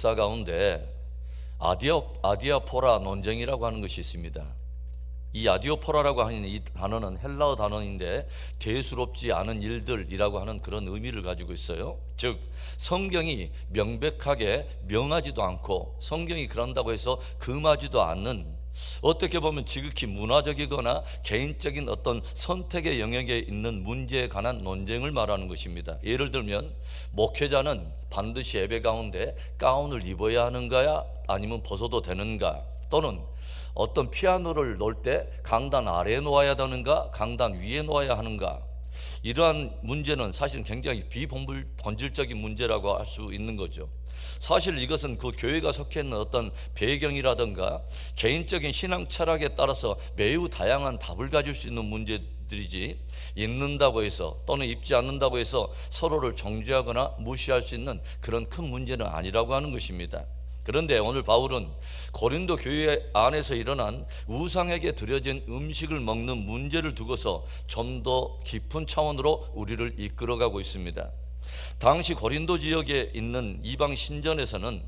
역사 가운데 아디아포라 논쟁이라고 하는 것이 있습니다. 이 아디오포라라고 하는 이 단어는 헬라어 단어인데 대수롭지 않은 일들이라고 하는 그런 의미를 가지고 있어요. 즉 성경이 명백하게 명하지도 않고 성경이 그런다고 해서 금하지도 않는, 어떻게 보면 지극히 문화적이거나 개인적인 어떤 선택의 영역에 있는 문제에 관한 논쟁을 말하는 것입니다. 예를 들면 목회자는 반드시 예배 가운데 가운을 입어야 하는가야 아니면 벗어도 되는가, 또는 어떤 피아노를 놓을 때 강단 아래에 놓아야 되는가 강단 위에 놓아야 하는가, 이러한 문제는 사실 굉장히 비본질적인 문제라고 할 수 있는 거죠. 사실 이것은 그 교회가 속해 있는 어떤 배경이라든가 개인적인 신앙 철학에 따라서 매우 다양한 답을 가질 수 있는 문제들이지, 입는다고 해서 또는 입지 않는다고 해서 서로를 정죄하거나 무시할 수 있는 그런 큰 문제는 아니라고 하는 것입니다. 그런데 오늘 바울은 고린도 교회 안에서 일어난 우상에게 드려진 음식을 먹는 문제를 두고서 좀 더 깊은 차원으로 우리를 이끌어가고 있습니다. 당시 고린도 지역에 있는 이방 신전에서는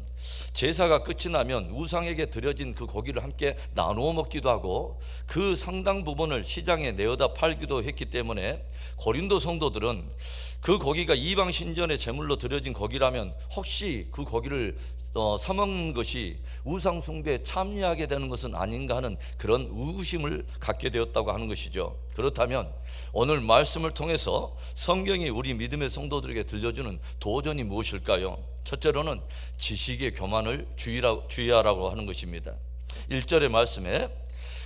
제사가 끝이 나면 우상에게 드려진 그 고기를 함께 나누어 먹기도 하고 그 상당 부분을 시장에 내어다 팔기도 했기 때문에 고린도 성도들은 그 고기가 이방 신전에 제물로 드려진 고기라면 혹시 그 고기를 사먹는 것이 우상 숭배에 참여하게 되는 것은 아닌가 하는 그런 의구심을 갖게 되었다고 하는 것이죠. 그렇다면 오늘 말씀을 통해서 성경이 우리 믿음의 성도들에게 들려주는 도전이 무엇일까요? 첫째로는 지식의 교만을 주의하라고 하는 것입니다. 1절의 말씀에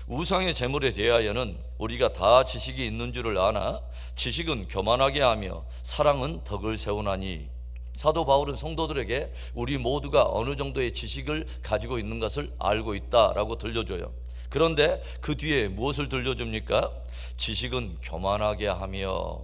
우상의 제물에 대하여는 우리가 다 지식이 있는 줄을 아나 지식은 교만하게 하며 사랑은 덕을 세우나니, 사도 바울은 성도들에게 우리 모두가 어느 정도의 지식을 가지고 있는 것을 알고 있다라고 들려줘요. 그런데 그 뒤에 무엇을 들려줍니까? 지식은 교만하게 하며,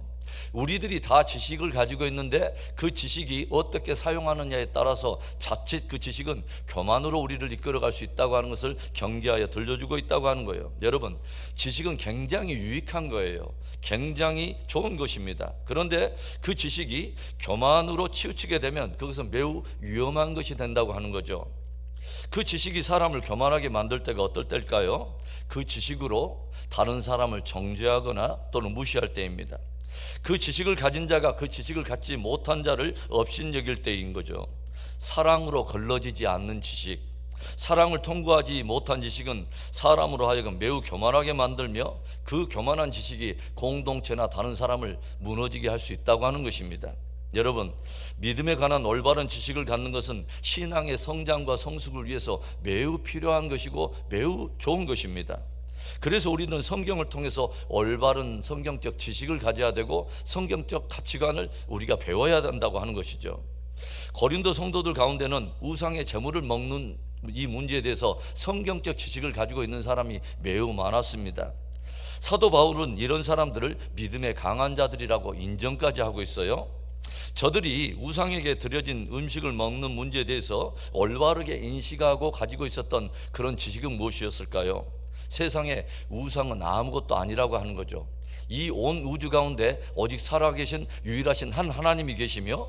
우리들이 다 지식을 가지고 있는데 그 지식이 어떻게 사용하느냐에 따라서 자칫 그 지식은 교만으로 우리를 이끌어갈 수 있다고 하는 것을 경계하여 들려주고 있다고 하는 거예요. 여러분, 지식은 굉장히 유익한 거예요. 굉장히 좋은 것입니다. 그런데 그 지식이 교만으로 치우치게 되면 그것은 매우 위험한 것이 된다고 하는 거죠. 그 지식이 사람을 교만하게 만들 때가 어떨 때일까요? 그 지식으로 다른 사람을 정죄하거나 또는 무시할 때입니다. 그 지식을 가진 자가 그 지식을 갖지 못한 자를 업신여길 때인 거죠. 사랑으로 걸러지지 않는 지식, 사랑을 통과하지 못한 지식은 사람으로 하여금 매우 교만하게 만들며 그 교만한 지식이 공동체나 다른 사람을 무너지게 할 수 있다고 하는 것입니다. 여러분, 믿음에 관한 올바른 지식을 갖는 것은 신앙의 성장과 성숙을 위해서 매우 필요한 것이고 매우 좋은 것입니다. 그래서 우리는 성경을 통해서 올바른 성경적 지식을 가져야 되고 성경적 가치관을 우리가 배워야 된다고 하는 것이죠. 고린도 성도들 가운데는 우상의 제물을 먹는 이 문제에 대해서 성경적 지식을 가지고 있는 사람이 매우 많았습니다. 사도 바울은 이런 사람들을 믿음의 강한 자들이라고 인정까지 하고 있어요. 저들이 우상에게 드려진 음식을 먹는 문제에 대해서 올바르게 인식하고 가지고 있었던 그런 지식은 무엇이었을까요? 세상에 우상은 아무것도 아니라고 하는 거죠. 이 온 우주 가운데 오직 살아계신 유일하신 한 하나님이 계시며,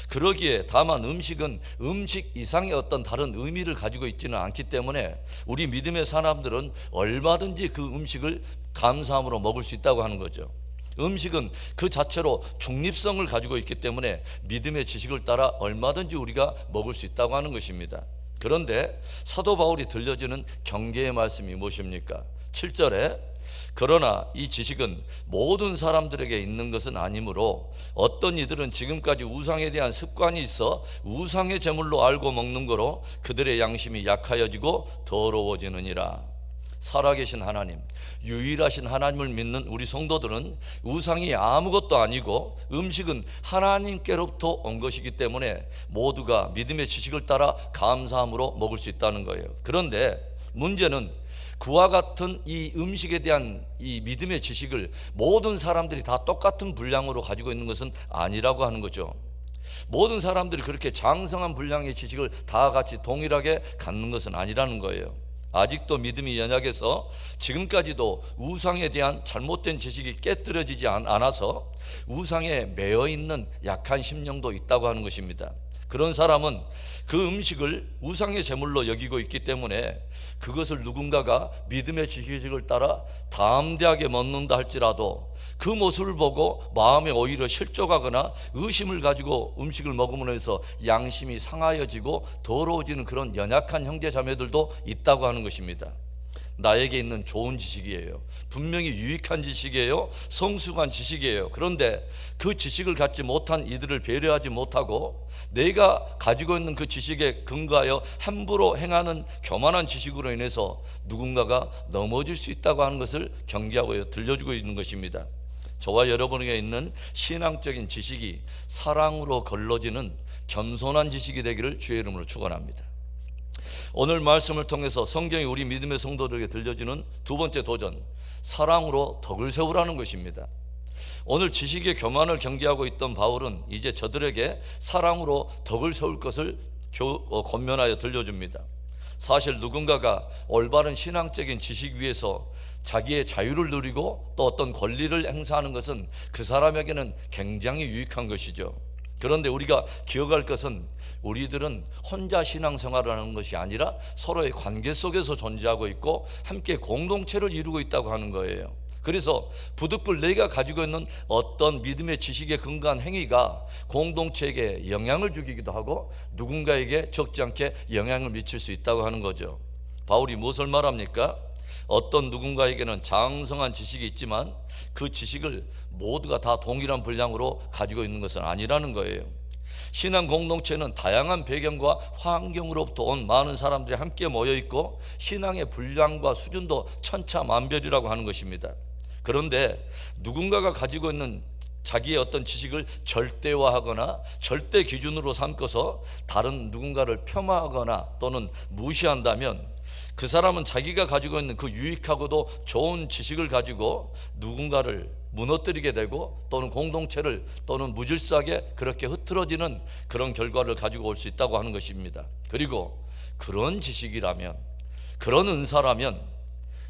그러기에 다만 음식은 음식 이상의 어떤 다른 의미를 가지고 있지는 않기 때문에 우리 믿음의 사람들은 얼마든지 그 음식을 감사함으로 먹을 수 있다고 하는 거죠. 음식은 그 자체로 중립성을 가지고 있기 때문에 믿음의 지식을 따라 얼마든지 우리가 먹을 수 있다고 하는 것입니다. 그런데 사도 바울이 들려주는 경계의 말씀이 무엇입니까? 7절에 그러나 이 지식은 모든 사람들에게 있는 것은 아니므로 어떤 이들은 지금까지 우상에 대한 습관이 있어 우상의 제물로 알고 먹는 거로 그들의 양심이 약하여지고 더러워지느니라. 살아계신 하나님, 유일하신 하나님을 믿는 우리 성도들은 우상이 아무것도 아니고 음식은 하나님께로부터 온 것이기 때문에 모두가 믿음의 지식을 따라 감사함으로 먹을 수 있다는 거예요. 그런데 문제는 그와 같은 이 음식에 대한 이 믿음의 지식을 모든 사람들이 다 똑같은 분량으로 가지고 있는 것은 아니라고 하는 거죠. 모든 사람들이 그렇게 장성한 분량의 지식을 다 같이 동일하게 갖는 것은 아니라는 거예요. 아직도 믿음이 연약해서 지금까지도 우상에 대한 잘못된 지식이 깨뜨려지지 않아서 우상에 매여 있는 약한 심령도 있다고 하는 것입니다. 그런 사람은 그 음식을 우상의 제물로 여기고 있기 때문에 그것을 누군가가 믿음의 지식을 따라 담대하게 먹는다 할지라도 그 모습을 보고 마음에 오히려 실족하거나 의심을 가지고 음식을 먹으면서 양심이 상하여지고 더러워지는 그런 연약한 형제 자매들도 있다고 하는 것입니다. 나에게 있는 좋은 지식이에요. 분명히 유익한 지식이에요. 성숙한 지식이에요. 그런데 그 지식을 갖지 못한 이들을 배려하지 못하고 내가 가지고 있는 그 지식에 근거하여 함부로 행하는 교만한 지식으로 인해서 누군가가 넘어질 수 있다고 하는 것을 경계하고 들려주고 있는 것입니다. 저와 여러분에게 있는 신앙적인 지식이 사랑으로 걸러지는 겸손한 지식이 되기를 주의 이름으로 축원합니다. 오늘 말씀을 통해서 성경이 우리 믿음의 성도들에게 들려주는 두 번째 도전, 사랑으로 덕을 세우라는 것입니다. 오늘 지식의 교만을 경계하고 있던 바울은 이제 저들에게 사랑으로 덕을 세울 것을 권면하여 들려줍니다. 사실 누군가가 올바른 신앙적인 지식 위에서 자기의 자유를 누리고 또 어떤 권리를 행사하는 것은 그 사람에게는 굉장히 유익한 것이죠. 그런데 우리가 기억할 것은 우리들은 혼자 신앙생활을 하는 것이 아니라 서로의 관계 속에서 존재하고 있고 함께 공동체를 이루고 있다고 하는 거예요. 그래서 부득불 내가 가지고 있는 어떤 믿음의 지식에 근거한 행위가 공동체에게 영향을 주기도 하고 누군가에게 적지 않게 영향을 미칠 수 있다고 하는 거죠. 바울이 무엇을 말합니까? 어떤 누군가에게는 장성한 지식이 있지만 그 지식을 모두가 다 동일한 분량으로 가지고 있는 것은 아니라는 거예요. 신앙 공동체는 다양한 배경과 환경으로부터 온 많은 사람들이 함께 모여 있고 신앙의 분량과 수준도 천차만별이라고 하는 것입니다. 그런데 누군가가 가지고 있는 자기의 어떤 지식을 절대화하거나 절대 기준으로 삼고서 다른 누군가를 폄하하거나 또는 무시한다면 그 사람은 자기가 가지고 있는 그 유익하고도 좋은 지식을 가지고 누군가를 무너뜨리게 되고 또는 공동체를 또는 무질서하게 그렇게 흐트러지는 그런 결과를 가지고 올 수 있다고 하는 것입니다. 그리고 그런 지식이라면, 그런 은사라면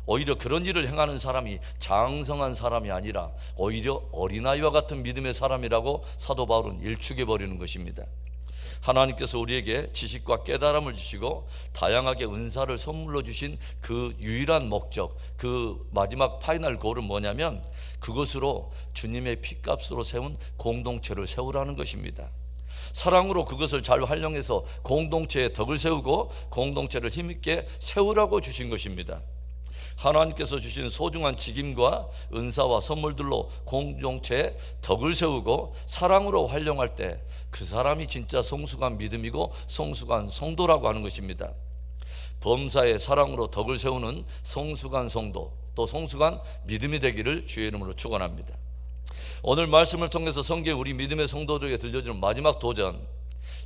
오히려 그런 일을 행하는 사람이 장성한 사람이 아니라 오히려 어린아이와 같은 믿음의 사람이라고 사도 바울은 일축해 버리는 것입니다. 하나님께서 우리에게 지식과 깨달음을 주시고 다양하게 은사를 선물로 주신 그 유일한 목적, 그 마지막 파이널 골은 뭐냐면 그것으로 주님의 피값으로 세운 공동체를 세우라는 것입니다. 사랑으로 그것을 잘 활용해서 공동체의 덕을 세우고 공동체를 힘있게 세우라고 주신 것입니다. 하나님께서 주신 소중한 직임과 은사와 선물들로 공동체의 덕을 세우고 사랑으로 활용할 때 그 사람이 진짜 성숙한 믿음이고 성숙한 성도라고 하는 것입니다. 범사의 사랑으로 덕을 세우는 성숙한 성도, 또 성숙한 믿음이 되기를 주의 이름으로 축원합니다. 오늘 말씀을 통해서 성경에 우리 믿음의 성도들에게 들려주는 마지막 도전,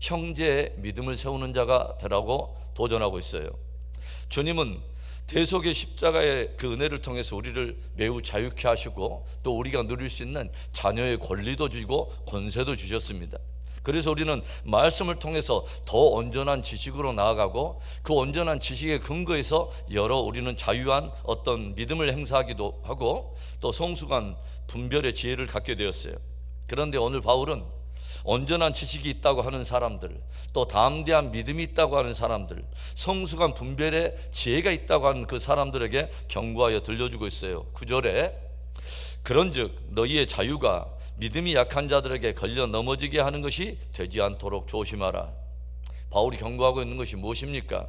형제의 믿음을 세우는 자가 되라고 도전하고 있어요. 주님은 대속의 십자가의 그 은혜를 통해서 우리를 매우 자유케 하시고 또 우리가 누릴 수 있는 자녀의 권리도 주고 권세도 주셨습니다. 그래서 우리는 말씀을 통해서 더 온전한 지식으로 나아가고 그 온전한 지식의 근거에서 여러 우리는 자유한 어떤 믿음을 행사하기도 하고 또 성숙한 분별의 지혜를 갖게 되었어요. 그런데 오늘 바울은 온전한 지식이 있다고 하는 사람들, 또 담대한 믿음이 있다고 하는 사람들, 성숙한 분별의 지혜가 있다고 하는 그 사람들에게 경고하여 들려주고 있어요. 9절에 그런즉 너희의 자유가 믿음이 약한 자들에게 걸려 넘어지게 하는 것이 되지 않도록 조심하라. 바울이 경고하고 있는 것이 무엇입니까?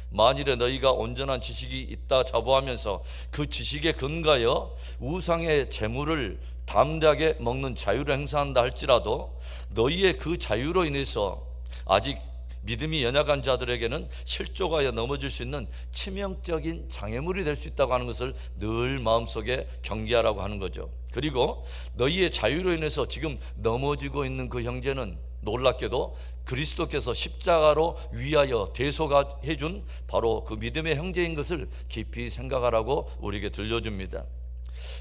만일에 너희가 온전한 지식이 있다 자부하면서 그 지식에 근거하여 우상의 재물을 담대하게 먹는 자유를 행사한다 할지라도 너희의 그 자유로 인해서 아직 믿음이 연약한 자들에게는 실족하여 넘어질 수 있는 치명적인 장애물이 될 수 있다고 하는 것을 늘 마음속에 경계하라고 하는 거죠. 그리고 너희의 자유로 인해서 지금 넘어지고 있는 그 형제는 놀랍게도 그리스도께서 십자가로 위하여 대속해 준 바로 그 믿음의 형제인 것을 깊이 생각하라고 우리에게 들려줍니다.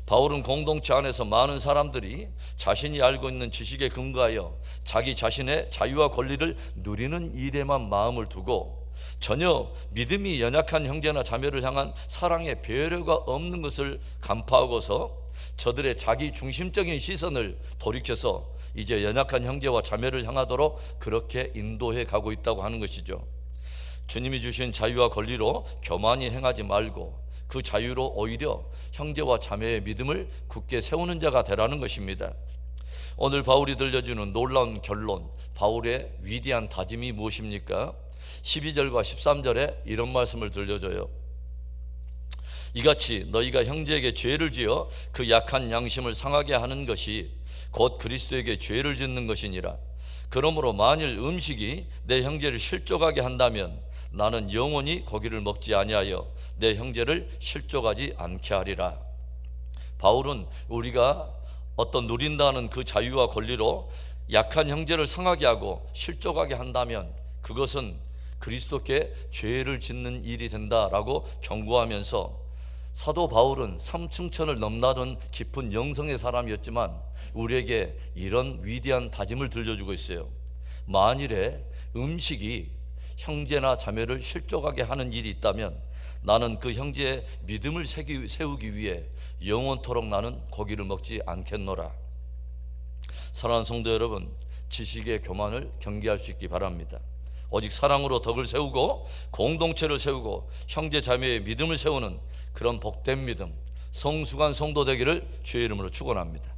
바울은 공동체 안에서 많은 사람들이 자신이 알고 있는 지식에 근거하여 자기 자신의 자유와 권리를 누리는 일에만 마음을 두고 전혀 믿음이 연약한 형제나 자매를 향한 사랑의 배려가 없는 것을 간파하고서 저들의 자기 중심적인 시선을 돌이켜서 이제 연약한 형제와 자매를 향하도록 그렇게 인도해 가고 있다고 하는 것이죠. 주님이 주신 자유와 권리로 교만히 행하지 말고 그 자유로 오히려 형제와 자매의 믿음을 굳게 세우는 자가 되라는 것입니다. 오늘 바울이 들려주는 놀라운 결론, 바울의 위대한 다짐이 무엇입니까? 12절과 13절에 이런 말씀을 들려줘요. 이같이 너희가 형제에게 죄를 지어 그 약한 양심을 상하게 하는 것이 곧 그리스도에게 죄를 짓는 것이니라. 그러므로 만일 음식이 내 형제를 실족하게 한다면 나는 영원히 고기를 먹지 아니하여 내 형제를 실족하지 않게 하리라. 바울은 우리가 어떤 누린다는 그 자유와 권리로 약한 형제를 상하게 하고 실족하게 한다면 그것은 그리스도께 죄를 짓는 일이 된다라고 경고하면서, 사도 바울은 삼층천을 넘나든 깊은 영성의 사람이었지만 우리에게 이런 위대한 다짐을 들려주고 있어요. 만일에 음식이 형제나 자매를 실족하게 하는 일이 있다면 나는 그 형제의 믿음을 세우기 위해 영원토록 나는 고기를 먹지 않겠노라. 사랑하는 성도 여러분, 지식의 교만을 경계할 수 있기 바랍니다. 오직 사랑으로 덕을 세우고 공동체를 세우고 형제 자매의 믿음을 세우는 그런 복된 믿음, 성숙한 성도 되기를 주의 이름으로 축원합니다.